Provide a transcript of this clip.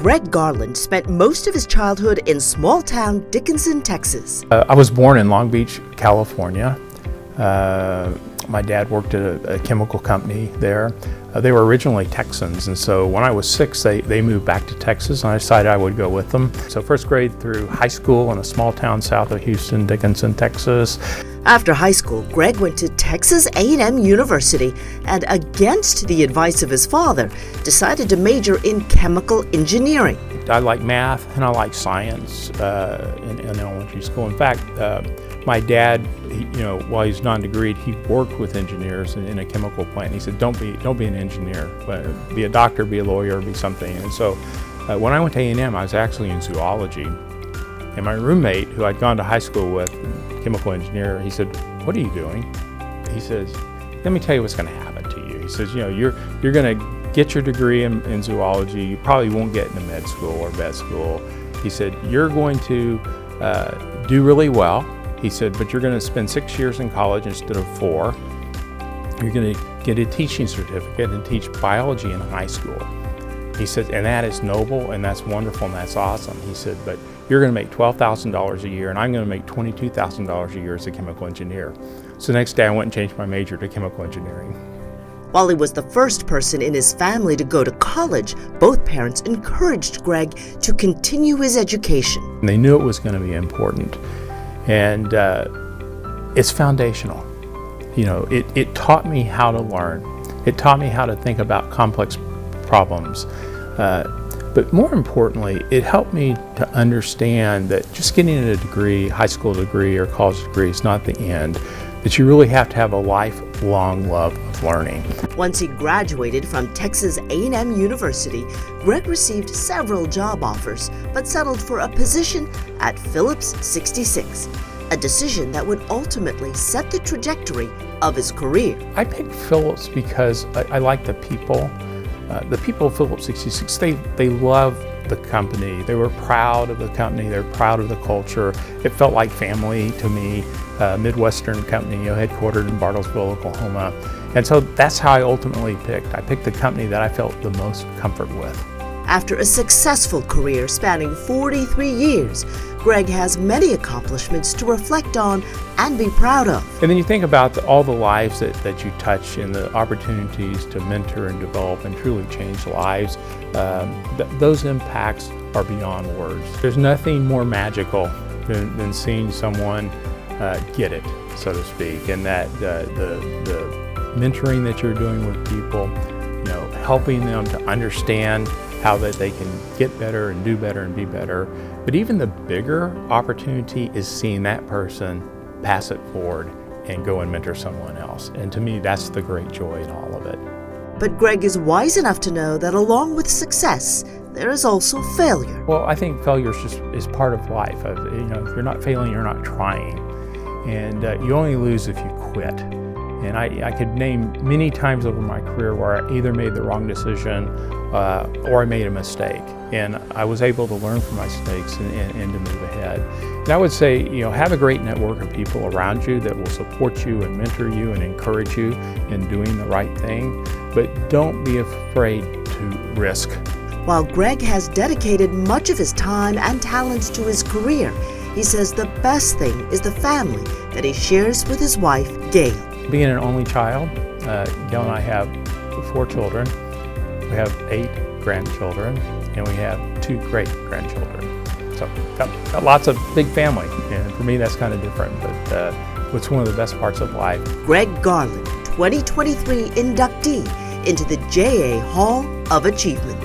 Greg Garland spent most of his childhood in small-town Dickinson, Texas. I was born in Long Beach, California. My dad worked at a chemical company there. They were originally Texans, and so when I was 6, they moved back to Texas, and I decided I would go with them. So first grade through high school in a small town south of Houston, Dickinson, Texas. After high school, Greg went to Texas A&M University and, against the advice of his father, decided to major in chemical engineering. I like math and I like science in elementary school. In fact, my dad, while he's non-degreed, he worked with engineers in a chemical plant. He said, don't be an engineer, but be a doctor, be a lawyer, be something. And so when I went to A&M, I was actually in zoology. And my roommate, who I'd gone to high school with, chemical engineer, he said, "What are you doing?" He says, "Let me tell you what's going to happen to you." He says, you're going to get your degree in zoology. You probably won't get into med school or vet school. He said, "You're going to do really well." He said, "But you're going to spend 6 years in college instead of 4. You're going to get a teaching certificate and teach biology in high school." He said, "And that is noble, and that's wonderful, and that's awesome." He said, "But you're going to make $12,000 a year, and I'm going to make $22,000 a year as a chemical engineer." So the next day I went and changed my major to chemical engineering. While he was the first person in his family to go to college, both parents encouraged Greg to continue his education. And they knew it was going to be important, and it's foundational. It taught me how to learn. It taught me how to think about complex problems. But more importantly, it helped me to understand that just getting a degree, high school degree or college degree is not the end, that you really have to have a lifelong love of learning. Once he graduated from Texas A&M University, Greg received several job offers, but settled for a position at Phillips 66, a decision that would ultimately set the trajectory of his career. I picked Phillips because I like the people. The people of Phillips 66, they love the company. They were proud of the company. They were proud of the culture. It felt like family to me. Midwestern company, headquartered in Bartlesville, Oklahoma. And so that's how I ultimately picked. I picked the company that I felt the most comfort with. After a successful career spanning 43 years, Greg has many accomplishments to reflect on and be proud of. And then you think about all the lives that you touch and the opportunities to mentor and develop and truly change lives. Those impacts are beyond words. There's nothing more magical than seeing someone get it, so to speak, and that the mentoring that you're doing with people, helping them to understand how that they can get better and do better and be better. But even the bigger opportunity is seeing that person pass it forward and go and mentor someone else. And to me, that's the great joy in all of it. But Greg is wise enough to know that along with success, there is also failure. Well, I think failure is part of life. If you're not failing, you're not trying. And you only lose if you quit. And I could name many times over my career where I either made the wrong decision or I made a mistake. And I was able to learn from my mistakes and to move ahead. And I would say, have a great network of people around you that will support you and mentor you and encourage you in doing the right thing. But don't be afraid to risk. While Greg has dedicated much of his time and talents to his career, he says the best thing is the family that he shares with his wife, Gail. Being an only child, Gail and I have 4 children. We have 8 grandchildren, and we have 2 great-grandchildren. So got lots of big family, and for me that's kind of different, but it's one of the best parts of life. Greg Garland, 2023 inductee into the JA Hall of Achievement.